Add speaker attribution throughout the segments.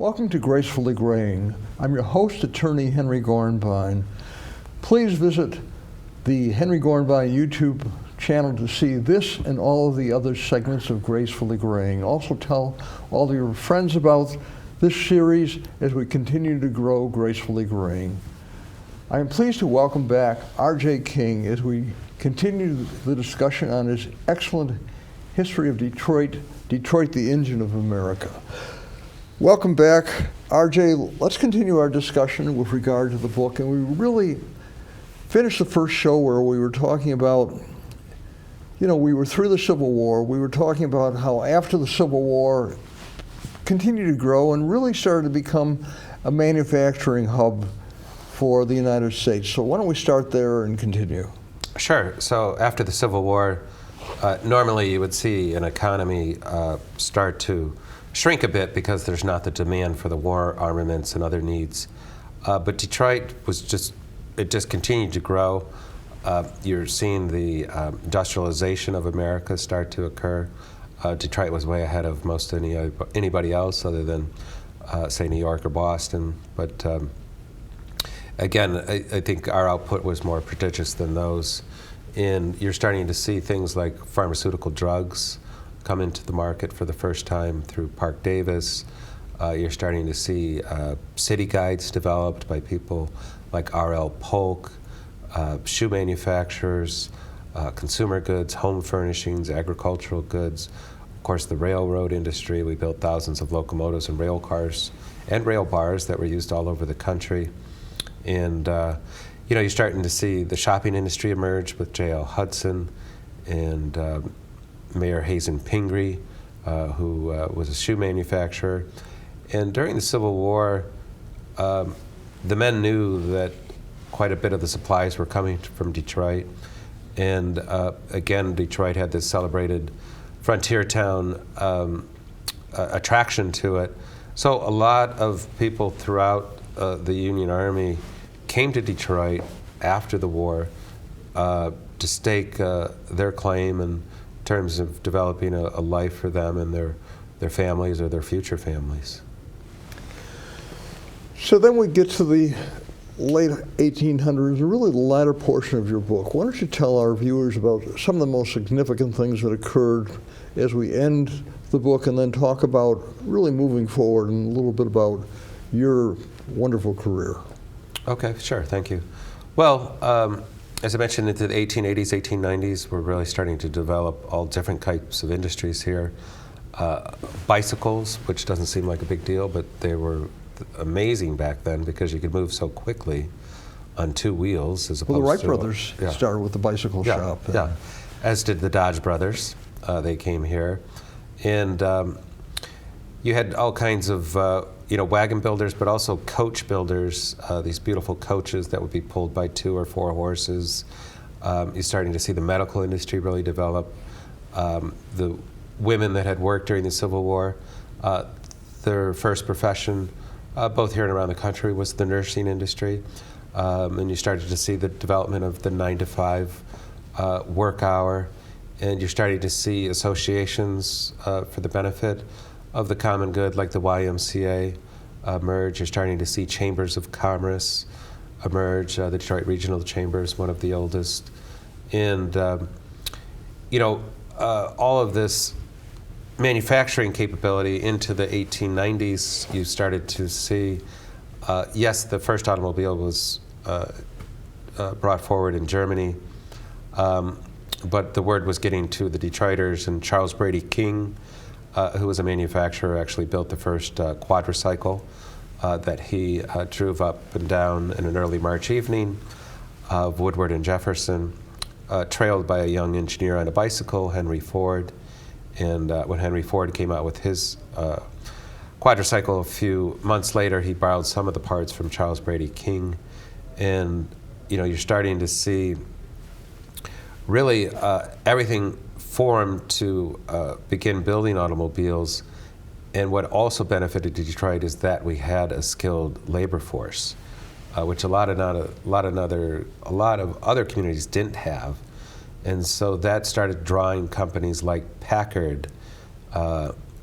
Speaker 1: Welcome to Gracefully Graying. I'm your host, attorney Henry Gornbein. Please visit the Henry Gornbein YouTube channel to see this and all of the other segments of Gracefully Graying. Also tell all of your friends about this series as we continue to grow Gracefully Graying. I am pleased to welcome back R.J. King as we continue the discussion on his excellent history of Detroit, Detroit the Engine of America. Welcome back, RJ. Let's continue our discussion with regard to the book. And we really finished the first show where we were talking about, we were through the Civil War. We were talking about how after the Civil War continued to grow and really started to become a manufacturing hub for the United States. So why don't we start there and continue?
Speaker 2: Sure. So after the Civil War, normally you would see an economy start to shrink a bit because there's not the demand for the war armaments and other needs. But Detroit just continued to grow. You're seeing the industrialization of America start to occur. Detroit was way ahead of most anybody else other than, say, New York or Boston. But again, I think our output was more prodigious than those. And you're starting to see things like pharmaceutical drugs come into the market for the first time through Parke Davis. You're starting to see city guides developed by people like R.L. Polk, shoe manufacturers, consumer goods, home furnishings, agricultural goods. Of course, the railroad industry. We built thousands of locomotives and rail cars and rail bars that were used all over the country. And you're starting to see the shopping industry emerge with J.L. Hudson and Mayor Hazen Pingree, who was a shoe manufacturer. And during the Civil War, the men knew that quite a bit of the supplies were coming from Detroit. And again, Detroit had this celebrated frontier town attraction to it. So a lot of people throughout the Union Army came to Detroit after the war to stake their claim in terms of developing a life for them and their families or their future families.
Speaker 1: So then we get to the late 1800s, and really the latter portion of your book. Why don't you tell our viewers about some of the most significant things that occurred as we end the book, and then talk about really moving forward and a little bit about your wonderful career.
Speaker 2: Okay, sure, thank you. Well, as I mentioned, into the 1880s, 1890s, we're really starting to develop all different types of industries here. Bicycles, which doesn't seem like a big deal, but they were amazing back then because you could move so quickly on two wheels as opposed to...
Speaker 1: Well, the Wright brothers started with the bicycle shop.
Speaker 2: Yeah, as did the Dodge brothers. They came here. And you had all kinds of wagon builders, but also coach builders, these beautiful coaches that would be pulled by 2 or 4 horses. You're starting to see the medical industry really develop. The women that had worked during the Civil War, their first profession, both here and around the country, was the nursing industry. And you started to see the development of the 9-to-5 work hour. And you're starting to see associations for the benefit of the common good, like the YMCA, emerge. You're starting to see chambers of commerce emerge. The Detroit Regional Chamber is one of the oldest. And, all of this manufacturing capability into the 1890s, you started to see, yes, the first automobile was brought forward in Germany, but the word was getting to the Detroiters, and Charles Brady King, who was a manufacturer, actually built the first quadricycle that he drove up and down in an early March evening of Woodward and Jefferson, trailed by a young engineer on a bicycle, Henry Ford. And when Henry Ford came out with his quadricycle a few months later, he borrowed some of the parts from Charles Brady King. And you're starting to see really everything formed to begin building automobiles. And what also benefited Detroit is that we had a skilled labor force, which a lot of other communities didn't have. And so that started drawing companies like Packard,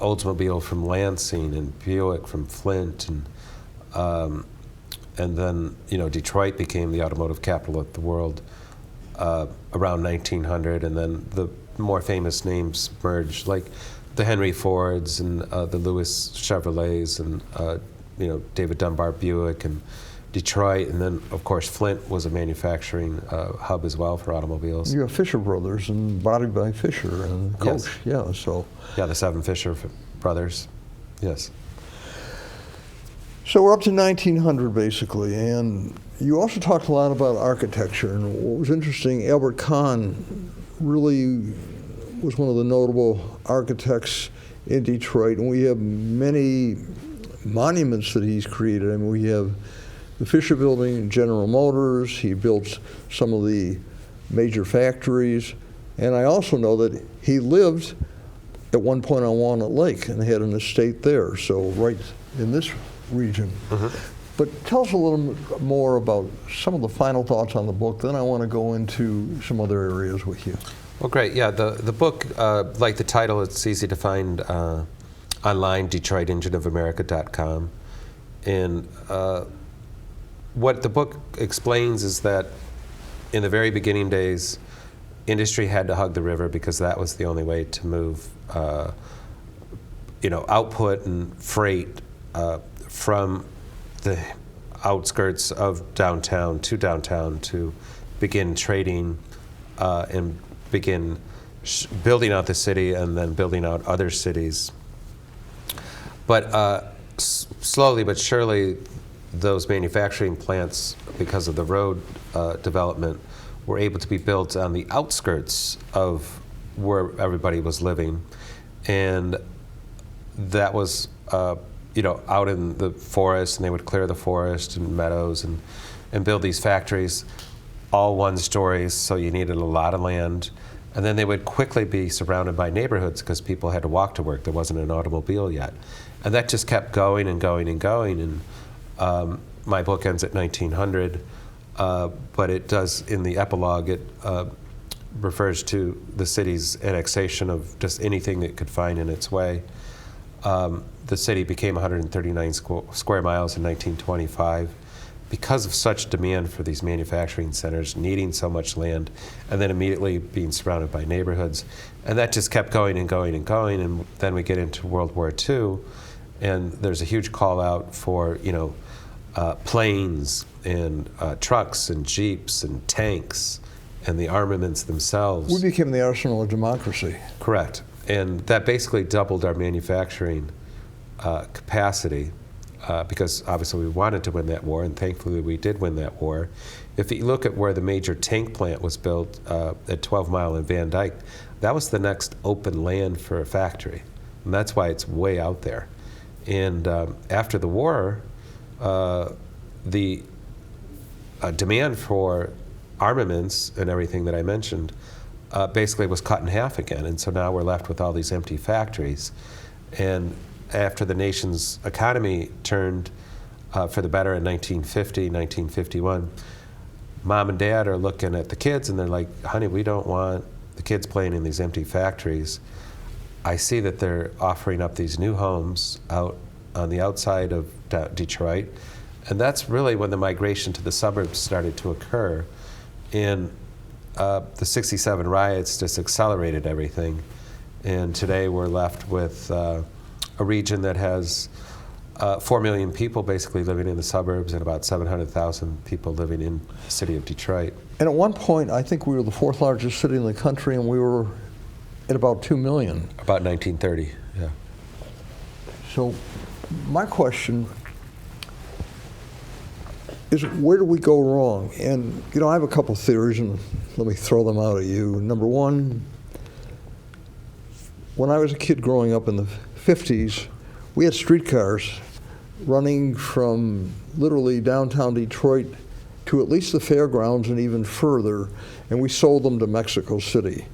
Speaker 2: Oldsmobile from Lansing and Buick from Flint, and then Detroit became the automotive capital of the world around 1900, and then the more famous names merged, like the Henry Fords and the Lewis Chevrolets and David Dunbar Buick and Detroit, and then of course Flint was a manufacturing hub as well for automobiles.
Speaker 1: You have Fisher Brothers and Body by Fisher and Coach,
Speaker 2: yes. The 7 Fisher brothers, yes.
Speaker 1: So we're up to 1900 basically, and you also talked a lot about architecture, and what was interesting, Albert Kahn really was one of the notable architects in Detroit, and we have many monuments that he's created. I mean, we have the Fisher Building, General Motors, he built some of the major factories, and I also know that he lived at one point on Walnut Lake and had an estate there, so right in this region. But tell us a little more about some of the final thoughts on the book, then I want to go into some other areas with you.
Speaker 2: Well, great. Yeah, the book, like the title, it's easy to find online, DetroitEngineOfAmerica.com. And what the book explains is that in the very beginning days, industry had to hug the river because that was the only way to move output and freight from the outskirts of downtown to begin trading and begin building out the city and then building out other cities. But slowly but surely, those manufacturing plants, because of the road development, were able to be built on the outskirts of where everybody was living. And that was out in the forest, and they would clear the forest and meadows and build these factories, all one stories, so you needed a lot of land. And then they would quickly be surrounded by neighborhoods because people had to walk to work. There wasn't an automobile yet. And that just kept going and going and going. And my book ends at 1900, but it does, in the epilogue, it refers to the city's annexation of just anything it could find in its way. The city became 139 square miles in 1925 because of such demand for these manufacturing centers, needing so much land, and then immediately being surrounded by neighborhoods. And that just kept going and going and going, and then we get into World War II, and there's a huge call out for, planes and trucks and jeeps and tanks and the armaments themselves.
Speaker 1: We became the arsenal of democracy.
Speaker 2: Correct. And that basically doubled our manufacturing capacity because obviously we wanted to win that war, and thankfully we did win that war. If you look at where the major tank plant was built at 12 Mile and Van Dyke, that was the next open land for a factory. And that's why it's way out there. And after the war, the demand for armaments and everything that I mentioned basically was cut in half again. And so now we're left with all these empty factories. And after the nation's economy turned for the better in 1950, 1951, Mom and Dad are looking at the kids and they're like, honey, we don't want the kids playing in these empty factories. I see that they're offering up these new homes out on the outside of Detroit. And that's really when the migration to the suburbs started to occur. And the 67 riots just accelerated everything. And today we're left with a region that has 4 million people basically living in the suburbs and about 700,000 people living in the city of Detroit.
Speaker 1: And at one point, I think we were the 4th largest city in the country, and we were at about 2 million.
Speaker 2: About 1930, yeah.
Speaker 1: So my question is, where do we go wrong? And, I have a couple theories, and let me throw them out at you. Number one, when I was a kid growing up in the 50s, we had streetcars running from literally downtown Detroit to at least the fairgrounds and even further, and we sold them to Mexico City.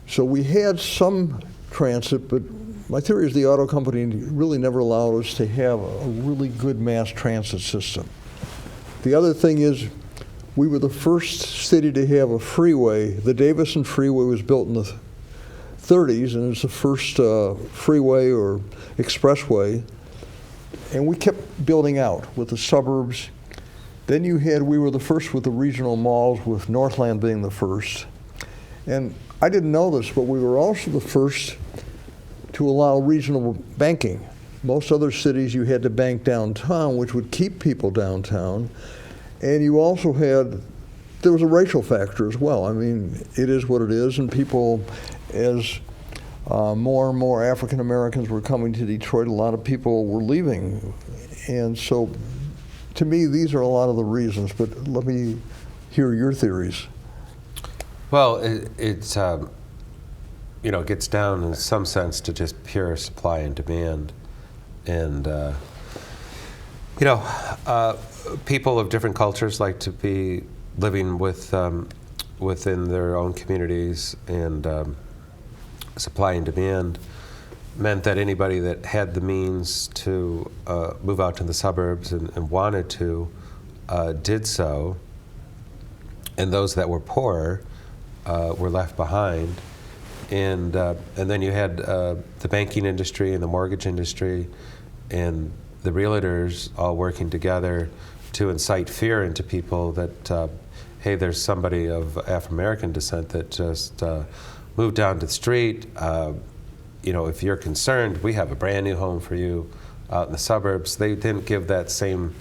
Speaker 1: So we had some transit, but my theory is the auto company really never allowed us to have a really good mass transit system. The other thing is, we were the first city to have a freeway. The Davison Freeway was built in the 30s, and it's the first freeway or expressway. And we kept building out with the suburbs. Then we were the first with the regional malls, with Northland being the first. And I didn't know this, but we were also the first to allow regional banking. Most other cities you had to bank downtown, which would keep people downtown. And you also there was a racial factor as well. I mean, it is what it is, and people, as more and more African Americans were coming to Detroit, a lot of people were leaving. And so, to me, these are a lot of the reasons, but let me hear your theories.
Speaker 2: Well, it's gets down in some sense to just pure supply and demand. And, people of different cultures like to be living within their own communities, and supply and demand meant that anybody that had the means to move out to the suburbs and wanted to did so, and those that were poor were left behind. And then you had the banking industry and the mortgage industry and the realtors all working together to incite fear into people that, hey, there's somebody of African-American descent that just moved down to the street. If you're concerned, we have a brand new home for you out in the suburbs. They didn't give that same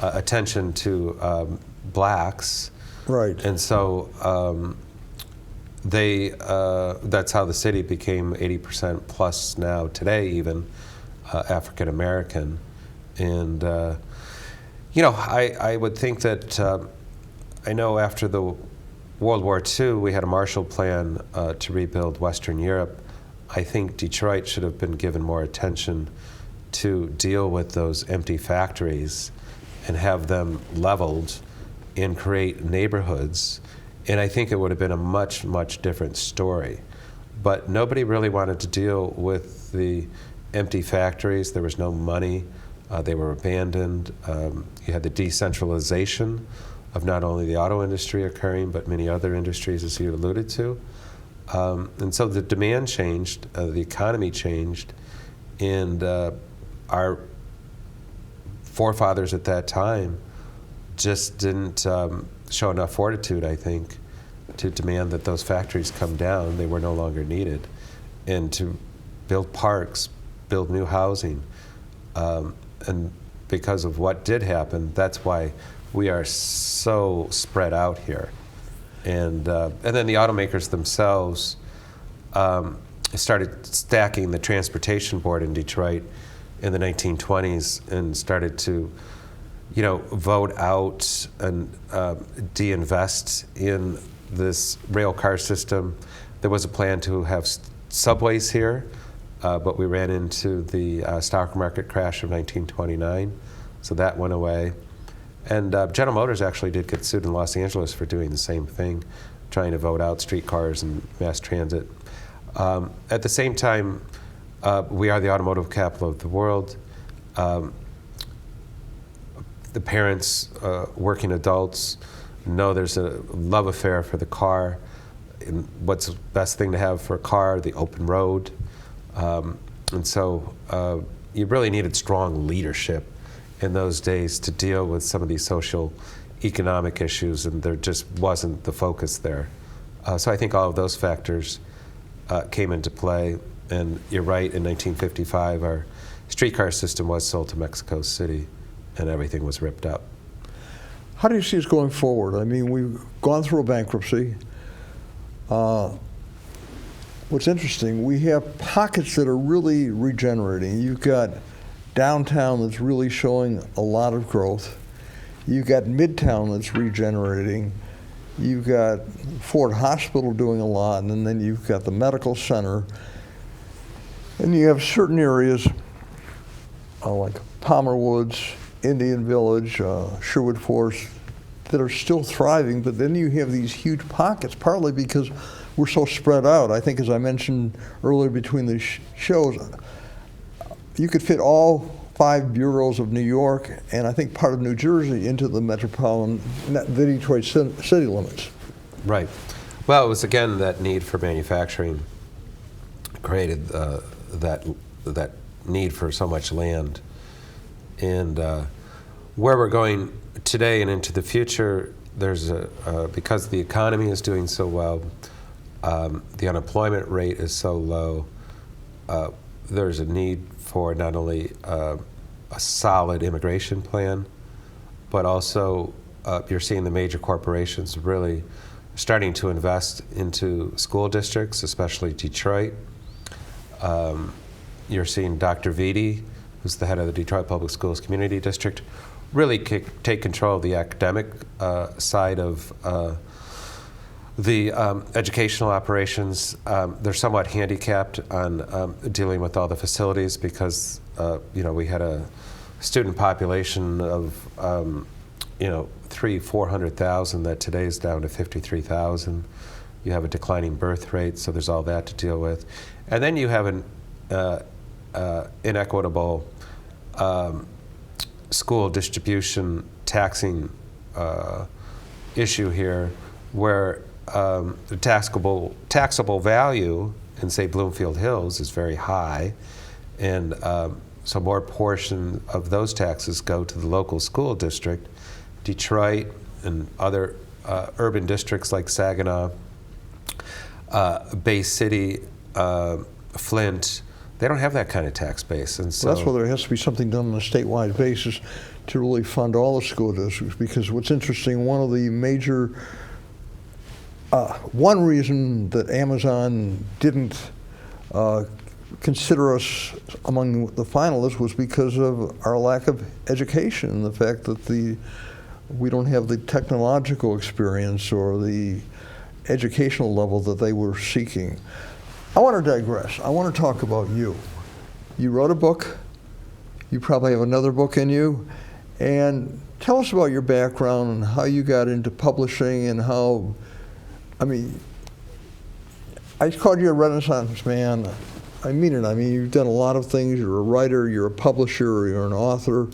Speaker 2: attention to blacks.
Speaker 1: Right.
Speaker 2: And so that's how the city became 80% plus now today, even African American. And I would think that I know after the World War II we had a Marshall Plan to rebuild Western Europe. I think Detroit should have been given more attention to deal with those empty factories and have them leveled and create neighborhoods. And I think it would have been a much, much different story. But nobody really wanted to deal with the empty factories. There was no money. They were abandoned. You had the decentralization of not only the auto industry occurring, but many other industries, as you alluded to. And so the demand changed, the economy changed, and our forefathers at that time just didn't show enough fortitude, I think, to demand that those factories come down. They were no longer needed, and to build parks, build new housing. And because of what did happen, that's why we are so spread out here. And then the automakers themselves started stacking the transportation board in Detroit in the 1920s and started to vote out and de-invest in this rail car system. There was a plan to have subways here, but we ran into the stock market crash of 1929, so that went away. And General Motors actually did get sued in Los Angeles for doing the same thing, trying to vote out streetcars and mass transit. At the same time, we are the automotive capital of the world. The parents, working adults, know there's a love affair for the car. And what's the best thing to have for a car? The open road. And so you really needed strong leadership in those days to deal with some of these social economic issues, and there just wasn't the focus there. So I think all of those factors came into play. And you're right, in 1955 our streetcar system was sold to Mexico City and everything was ripped up.
Speaker 1: How do you see us going forward? I mean, we've gone through a bankruptcy. What's interesting, we have pockets that are really regenerating. You've got downtown that's really showing a lot of growth. You've got Midtown that's regenerating. You've got Ford Hospital doing a lot, and then you've got the medical center. And you have certain areas like Palmer Woods, Indian Village, Sherwood Forest, that are still thriving, but then you have these huge pockets, partly because we're so spread out. I think, as I mentioned earlier between the shows, you could fit all 5 boroughs of New York and I think part of New Jersey into the metropolitan, the Detroit city limits.
Speaker 2: Right. Well, it was again that need for manufacturing created that need for so much land. And where we're going today and into the future, there's because the economy is doing so well, the unemployment rate is so low, there's a need for not only a solid immigration plan, but also you're seeing the major corporations really starting to invest into school districts, especially Detroit. You're seeing Dr. Vitti, who's the head of the Detroit Public Schools Community District, really take control of the academic side of the educational operations. They're somewhat handicapped on dealing with all the facilities because we had a student population of 400,000 that today is down to 53,000. You have a declining birth rate, so there's all that to deal with, and then you have an inequitable school distribution taxing issue here, where the taxable value in, say, Bloomfield Hills is very high, and so more portion of those taxes go to the local school district. Detroit and other urban districts like Saginaw, Bay City, Flint, they don't have that kind of tax base. And so
Speaker 1: that's why there has to be something done on a statewide basis to really fund all the school districts, because what's interesting, one of the major one reason that Amazon didn't consider us among the finalists was because of our lack of education and the fact that we don't have the technological experience or the educational level that they were seeking. I want to digress. I want to talk about you. You wrote a book. You probably have another book in you. And tell us about your background and how you got into publishing and how, I called you a Renaissance man. I mean it. You've done a lot of things. You're a writer, you're a publisher, you're an author,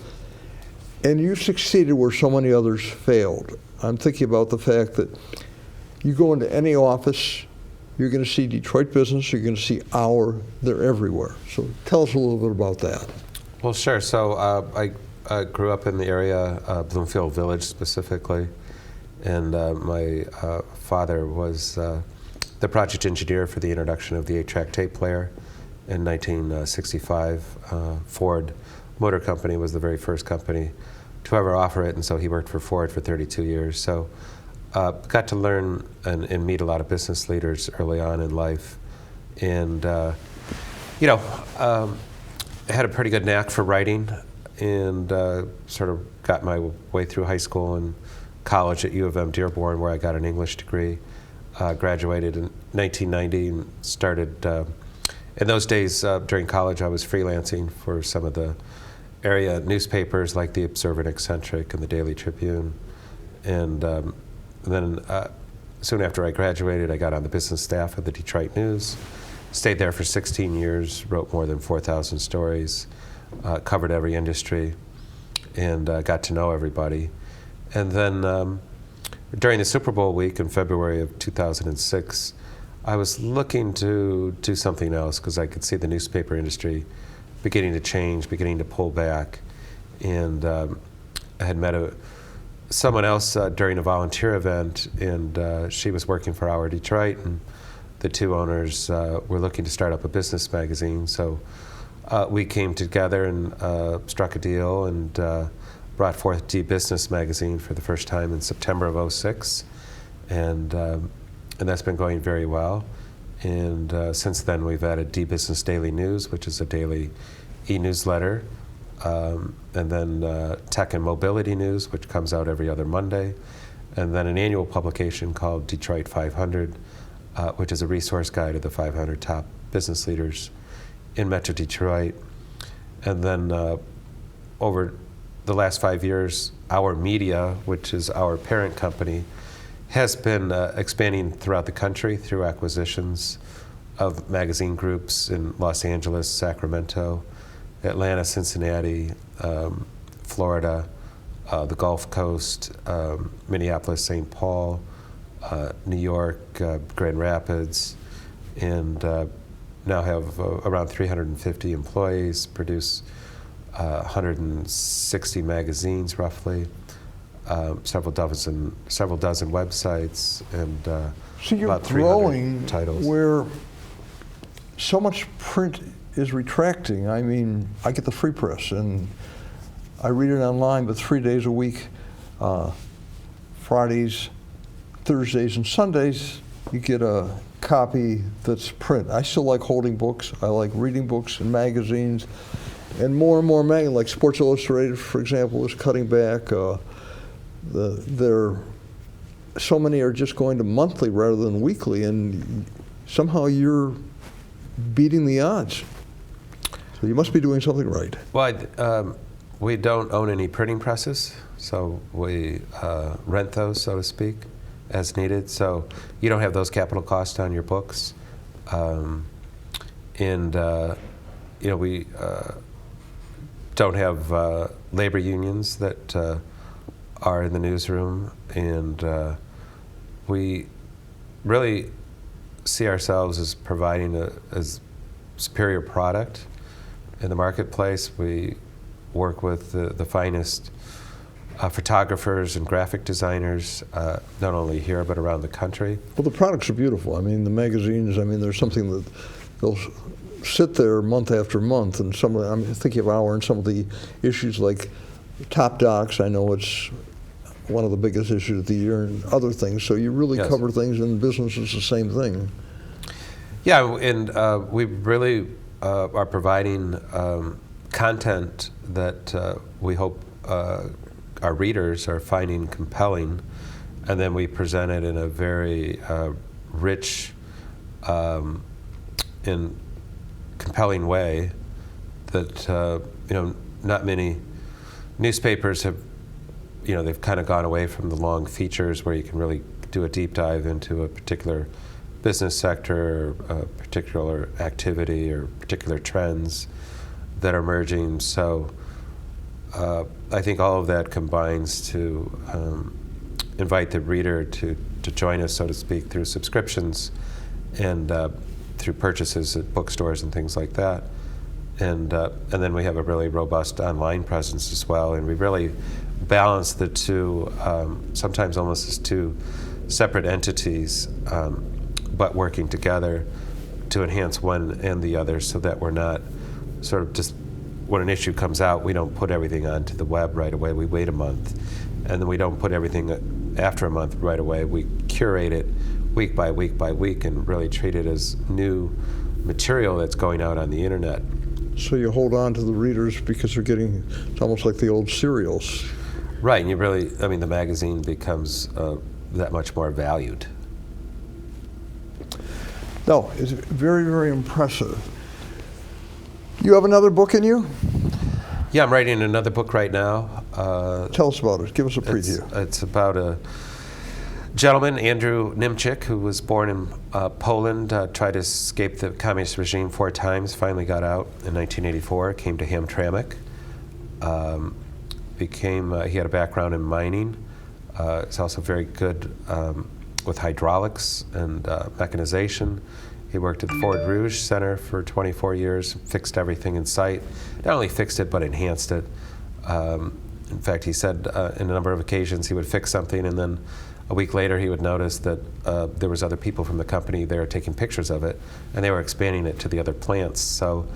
Speaker 1: and you've succeeded where so many others failed. I'm thinking about the fact that you go into any office, you're going to see Detroit business, you're going to see they're everywhere. So tell us a little bit about that.
Speaker 2: Well, sure. So I grew up in the area, Bloomfield Village specifically, and my father was the project engineer for the introduction of the 8-track tape player in 1965. Ford Motor Company was the very first company to ever offer it, and so he worked for Ford for 32 years. So got to learn and meet a lot of business leaders early on in life, and had a pretty good knack for writing, and sort of got my way through high school and college at U of M Dearborn, where I got an English degree. Graduated in 1990 and started, in those days during college I was freelancing for some of the area newspapers like the Observer and Eccentric and the Daily Tribune. And then soon after I graduated, I got on the business staff of the Detroit News, stayed there for 16 years, wrote more than 4,000 stories, covered every industry, and got to know everybody. And then during the Super Bowl week in February of 2006, I was looking to do something else because I could see the newspaper industry beginning to change, beginning to pull back. And I had met someone else during a volunteer event, and she was working for Our Detroit, and the two owners were looking to start up a business magazine. So we came together and struck a deal and brought forth D Business magazine for the first time in September of '06, and that's been going very well. And since then, we've added D Business Daily News, which is a daily e-newsletter, and then Tech and Mobility News, which comes out every other Monday, and then an annual publication called Detroit 500, which is a resource guide of the 500 top business leaders in Metro Detroit. And then over the last 5 years, Our Media, which is our parent company, has been expanding throughout the country through acquisitions of magazine groups in Los Angeles, Sacramento, Atlanta, Cincinnati, Florida, the Gulf Coast, Minneapolis, St. Paul, New York, Grand Rapids, and now have around 350 employees, produce 160 magazines roughly, several dozen websites, and
Speaker 1: So you're
Speaker 2: about 300
Speaker 1: growing
Speaker 2: titles.
Speaker 1: where so much print is retracting. I mean, I get the free press and I read it online, but 3 days a week, Fridays, Thursdays, and Sundays, you get a copy that's print. I still like holding books. I like reading books and magazines, and more magazines, like Sports Illustrated, for example, is cutting back. So many are just going to monthly rather than weekly, and somehow you're beating the odds. So you must be doing something right.
Speaker 2: Well, we don't own any printing presses, so we rent those, so to speak, as needed. So you don't have those capital costs on your books, and we don't have labor unions that are in the newsroom, and we really see ourselves as providing a superior product in the marketplace. We work with the finest photographers and graphic designers, not only here but around the country.
Speaker 1: Well, the products are beautiful. I mean, the magazines, I mean, there's something that they'll sit there month after month, and I'm thinking of Hour and some of the issues like Top Docs. I know it's one of the biggest issues of the year, and other things. So you really
Speaker 2: Yes.
Speaker 1: cover things, and business is the same thing.
Speaker 2: Yeah, and we really are providing content that we hope our readers are finding compelling, and then we present it in a very rich and compelling way that not many newspapers have. They've kind of gone away from the long features where you can really do a deep dive into a particular business sector, or a particular activity, or particular trends that are emerging. So I think all of that combines to invite the reader to join us, so to speak, through subscriptions and through purchases at bookstores and things like that. And then we have a really robust online presence as well, and we really balance the two, sometimes almost as two separate entities, but working together to enhance one and the other, so that we're not sort of just, when an issue comes out, we don't put everything onto the web right away. We wait a month, and then we don't put everything after a month right away. We curate it week by week by week and really treat it as new material that's going out on the internet.
Speaker 1: So you hold on to the readers because they're getting, it's almost like the old serials.
Speaker 2: Right, and the magazine becomes that much more valued.
Speaker 1: No, it's very, very impressive. You have another book in you?
Speaker 2: Yeah, I'm writing another book right now.
Speaker 1: Tell us about it. Give us a preview.
Speaker 2: It's about a gentleman, Andrew Nimczyk, who was born in Poland, tried to escape the communist regime 4 times, finally got out in 1984, came to Hamtramck. He had a background in mining. He's also very good with hydraulics and mechanization. He worked at the Ford Rouge Center for 24 years, fixed everything in sight. Not only fixed it, but enhanced it. In fact, he said in a number of occasions he would fix something, and then a week later he would notice that there was other people from the company there taking pictures of it, and they were expanding it to the other plants. So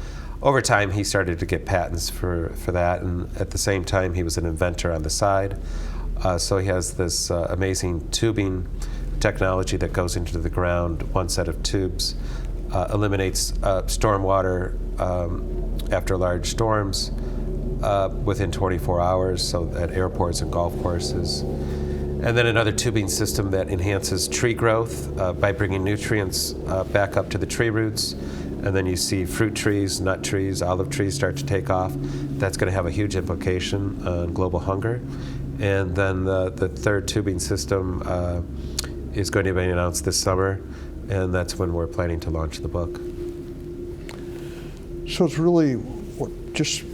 Speaker 2: over time he started to get patents for that, and at the same time he was an inventor on the side. So he has this amazing tubing technology that goes into the ground. One set of tubes eliminates stormwater after large storms within 24 hours, so at airports and golf courses. And then another tubing system that enhances tree growth by bringing nutrients back up to the tree roots. And then you see fruit trees, nut trees, olive trees start to take off. That's going to have a huge implication on global hunger. And then the third tubing system is going to be announced this summer, and that's when we're planning to launch the book.
Speaker 1: So it's really just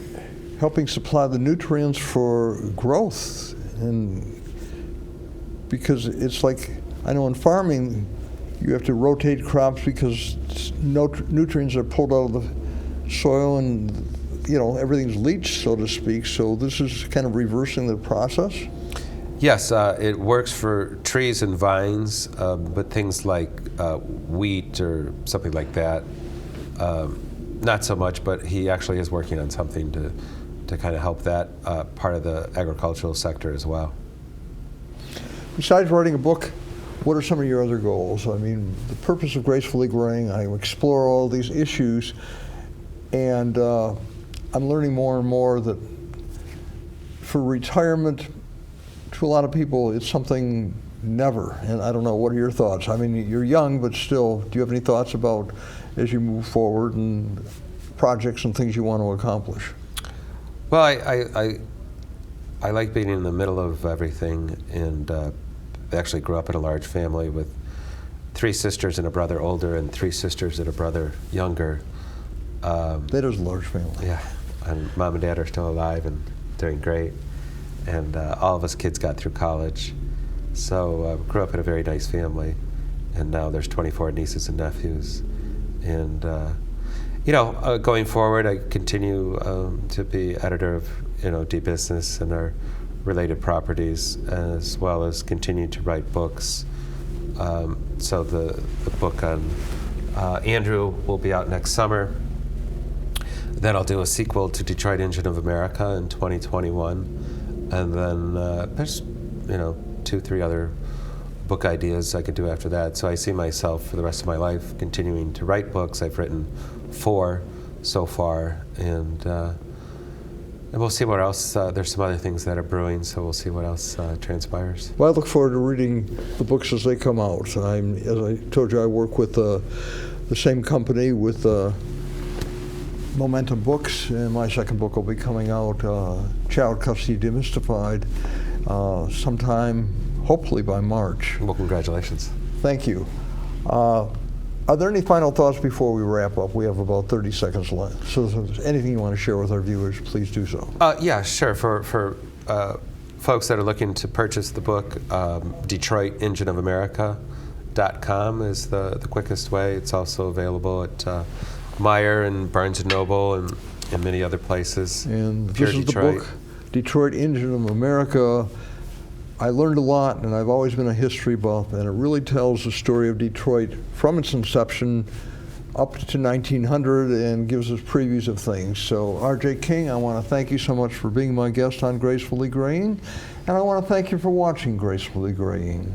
Speaker 1: helping supply the nutrients for growth, and because it's like, I know in farming, you have to rotate crops because nutrients are pulled out of the soil and, everything's leached, so to speak. So this is kind of reversing the process?
Speaker 2: Yes, it works for trees and vines, but things like wheat or something like that, not so much, but he actually is working on something to kind of help that part of the agricultural sector as well.
Speaker 1: Besides writing a book, what are some of your other goals? I mean, the purpose of Gracefully Graying, I explore all these issues, and I'm learning more and more that for retirement, to a lot of people, it's something never. And I don't know, what are your thoughts? I mean, you're young, but still, do you have any thoughts about, as you move forward, and projects and things you want to accomplish?
Speaker 2: Well, I like being in the middle of everything, and I actually grew up in a large family with 3 sisters and a brother older and 3 sisters and a brother younger.
Speaker 1: That is a large family.
Speaker 2: Yeah, and Mom and Dad are still alive and doing great, and all of us kids got through college. So grew up in a very nice family, and now there's 24 nieces and nephews. And going forward, I continue to be editor of Deep Business and our related properties, as well as continue to write books. So the book on Andrew will be out next summer. Then I'll do a sequel to Detroit Engine of America in 2021, and then there's 2-3 other book ideas I could do after that. So I see myself for the rest of my life continuing to write books. I've written 4 so far, and we'll see what else. There's some other things that are brewing, so we'll see what else transpires.
Speaker 1: Well, I look forward to reading the books as they come out. As I told you, I work with the same company with Momentum Books, and my second book will be coming out, Child Custody Demystified, sometime, hopefully by March.
Speaker 2: Well, congratulations.
Speaker 1: Thank you. Are there any final thoughts before we wrap up? We have about 30 seconds left. So if there's anything you want to share with our viewers, please do so.
Speaker 2: Yeah, sure. For folks that are looking to purchase the book, DetroitEngineOfAmerica.com is the quickest way. It's also available at Meyer and Barnes & Noble and many other places.
Speaker 1: And
Speaker 2: Pure
Speaker 1: this is
Speaker 2: Detroit.
Speaker 1: the book, Detroit Engine of America. I learned a lot, and I've always been a history buff, and it really tells the story of Detroit from its inception up to 1900 and gives us previews of things. So, R.J. King, I want to thank you so much for being my guest on Gracefully Graying, and I want to thank you for watching Gracefully Graying.